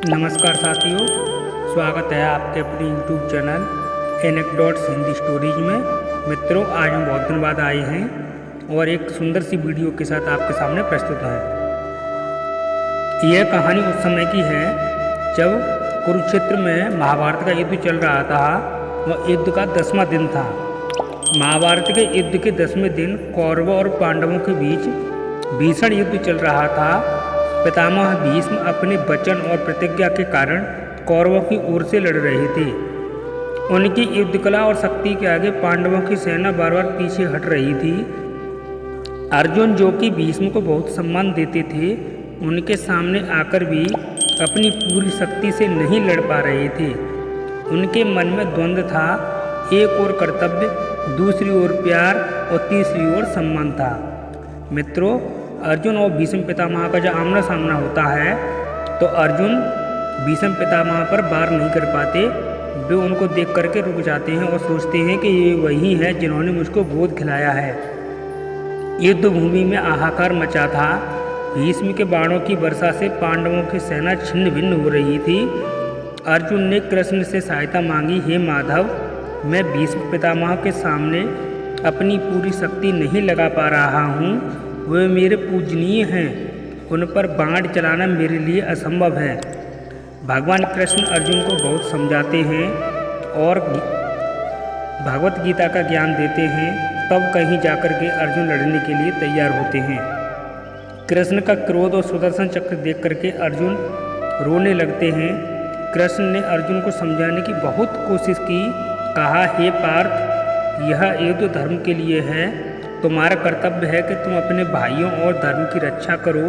नमस्कार साथियों, स्वागत है आपके अपने YouTube channel anecdotes Hindi stories में। मित्रों, आज हम बहुत दिन बाद आए हैं और एक सुंदर सी वीडियो के साथ आपके सामने प्रस्तुत हैं। यह कहानी उस समय की है जब कुरुक्षेत्र में महाभारत का युद्ध चल रहा था। वह युद्ध का 10वां दिन था। महाभारत के युद्ध के 10वें दिन कौरवों और पांडवों के बीच भीषण युद्ध चल रहा था। पितामह भीष्म अपने वचन और प्रतिज्ञा के कारण कौरवों की ओर से लड़ रहे थे। उनकी युद्ध कला और शक्ति के आगे पांडवों की सेना बार बार पीछे हट रही थी। अर्जुन, जो कि भीष्म को बहुत सम्मान देते थे, उनके सामने आकर भी अपनी पूरी शक्ति से नहीं लड़ पा रहे थे। उनके मन में द्वंद्व था, एक ओर कर्तव्य, दूसरी ओर प्यार और तीसरी ओर सम्मान था। मित्रों, अर्जुन और भीष्म पितामह का जब आमना सामना होता है तो अर्जुन भीष्म पितामह पर वार नहीं कर पाते। वे उनको देख करके रुक जाते हैं और सोचते हैं कि ये वही है जिन्होंने मुझको गोद खिलाया है। युद्ध भूमि में हाहाकार मचा था। भीष्म के बाणों की वर्षा से पांडवों की सेना छिन्न भिन्न हो रही थी। अर्जुन ने कृष्ण से सहायता मांगी, हे माधव, मैं भीष्म पितामह के सामने अपनी पूरी शक्ति नहीं लगा पा रहा हूँ। वे मेरे पूजनीय हैं, उन पर बाण चलाना मेरे लिए असंभव है। भगवान कृष्ण अर्जुन को बहुत समझाते हैं और भगवत गीता का ज्ञान देते हैं। तब कहीं जाकर के अर्जुन लड़ने के लिए तैयार होते हैं। कृष्ण का क्रोध और सुदर्शन चक्र देख करके अर्जुन रोने लगते हैं। कृष्ण ने अर्जुन को समझाने की बहुत कोशिश की। कहा, हे पार्थ, यह युद्ध धर्म के लिए है। तुम्हारा कर्तव्य है कि तुम अपने भाइयों और धर्म की रक्षा करो।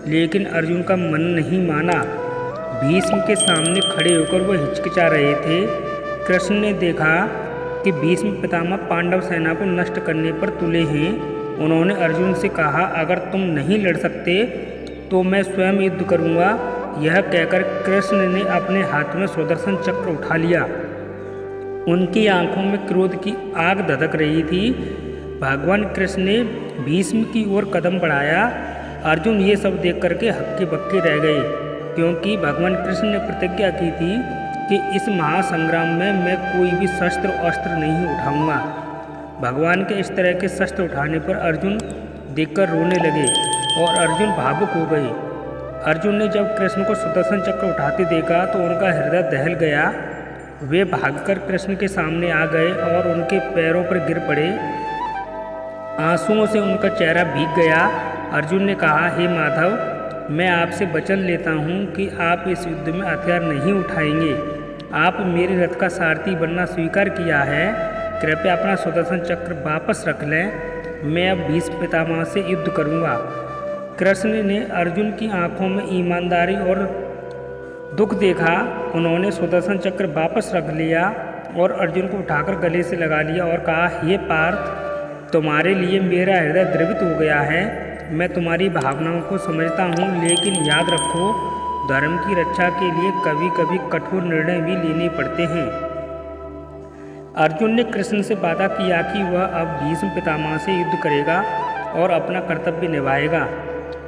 लेकिन अर्जुन का मन नहीं माना। भीष्म के सामने खड़े होकर वह हिचकिचा रहे थे। कृष्ण ने देखा कि भीष्म पितामह पांडव सेना को नष्ट करने पर तुले हैं। उन्होंने अर्जुन से कहा, अगर तुम नहीं लड़ सकते तो मैं स्वयं युद्ध करूँगा। यह कहकर कृष्ण ने अपने हाथ में सुदर्शन चक्र उठा लिया। उनकी आंखों में क्रोध की आग धधक रही थी। भगवान कृष्ण ने भीष्म की ओर कदम बढ़ाया। अर्जुन ये सब देख करके हक्के बक्के रह गए, क्योंकि भगवान कृष्ण ने प्रतिज्ञा की थी कि इस महासंग्राम में मैं कोई भी शस्त्र अस्त्र नहीं उठाऊंगा। भगवान के इस तरह के शस्त्र उठाने पर अर्जुन देखकर रोने लगे और अर्जुन भावुक हो गए। अर्जुन ने जब कृष्ण को सुदर्शन चक्र उठाते देखा तो उनका हृदय दहल गया। वे भागकर कृष्ण के सामने आ गए और उनके पैरों पर गिर पड़े। आंसुओं से उनका चेहरा भीग गया। अर्जुन ने कहा, हे माधव, मैं आपसे वचन लेता हूँ कि आप इस युद्ध में हथियार नहीं उठाएंगे। आप मेरे रथ का सारथी बनना स्वीकार किया है। कृपया अपना सुदर्शन चक्र वापस रख लें। मैं अब भीष्म पितामह से युद्ध करूँगा। कृष्ण ने अर्जुन की आंखों में ईमानदारी और दुख देखा। उन्होंने सुदर्शन चक्र वापस रख लिया और अर्जुन को उठाकर गले से लगा लिया और कहा, हे पार्थ, तुम्हारे लिए मेरा हृदय द्रवित हो गया है। मैं तुम्हारी भावनाओं को समझता हूँ, लेकिन याद रखो, धर्म की रक्षा के लिए कभी कभी कठोर निर्णय भी लेने पड़ते हैं। अर्जुन ने कृष्ण से वादा किया कि वह अब भीष्म पितामह से युद्ध करेगा और अपना कर्तव्य निभाएगा।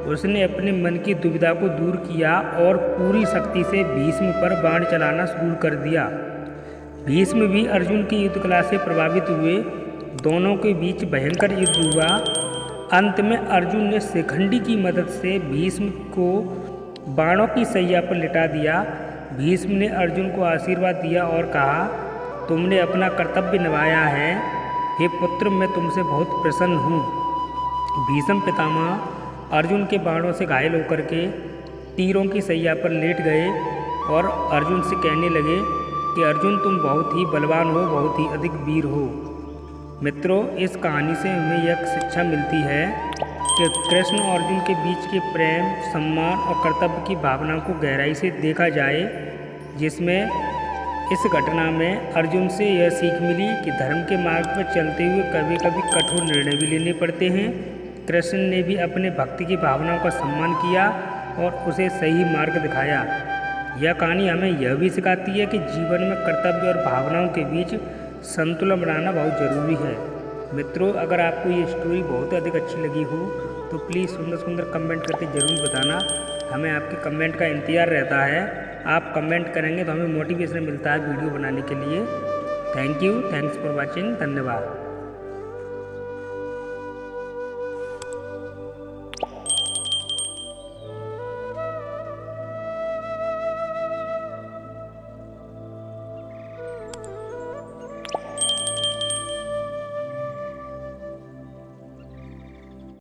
उसने अपने मन की दुविधा को दूर किया और पूरी शक्ति से भीष्म पर बाण चलाना शुरू कर दिया। भीष्म भी अर्जुन की युद्ध कला से प्रभावित हुए। दोनों के बीच भयंकर युद्ध हुआ। अंत में अर्जुन ने शिखंडी की मदद से भीष्म को बाणों की सैया पर लिटा दिया। भीष्म ने अर्जुन को आशीर्वाद दिया और कहा, तुमने अपना कर्तव्य निभाया है। हे पुत्र, मैं तुमसे बहुत प्रसन्न हूँ। भीष्म पितामह अर्जुन के बाणों से घायल होकर के तीरों की सैया पर लेट गए और अर्जुन से कहने लगे कि अर्जुन, तुम बहुत ही बलवान हो, बहुत ही अधिक वीर हो। मित्रों, इस कहानी से हमें यह शिक्षा मिलती है कि कृष्ण और अर्जुन के बीच के प्रेम, सम्मान और कर्तव्य की भावना को गहराई से देखा जाए, जिसमें इस घटना में अर्जुन से यह सीख मिली कि धर्म के मार्ग पर चलते हुए कभी कभी कठोर निर्णय भी लेने पड़ते हैं। कृष्ण ने भी अपने भक्ति की भावनाओं का सम्मान किया और उसे सही मार्ग दिखाया। यह कहानी हमें यह भी सिखाती है कि जीवन में कर्तव्य और भावनाओं के बीच संतुलन बनाना बहुत ज़रूरी है। मित्रों, अगर आपको ये स्टोरी बहुत अधिक अच्छी लगी हो तो प्लीज़ सुंदर सुंदर कमेंट करके ज़रूर बताना। हमें आपके कमेंट का इंतज़ार रहता है। आप कमेंट करेंगे तो हमें मोटिवेशन मिलता है वीडियो बनाने के लिए। Thank you, thanks for watching, धन्यवाद।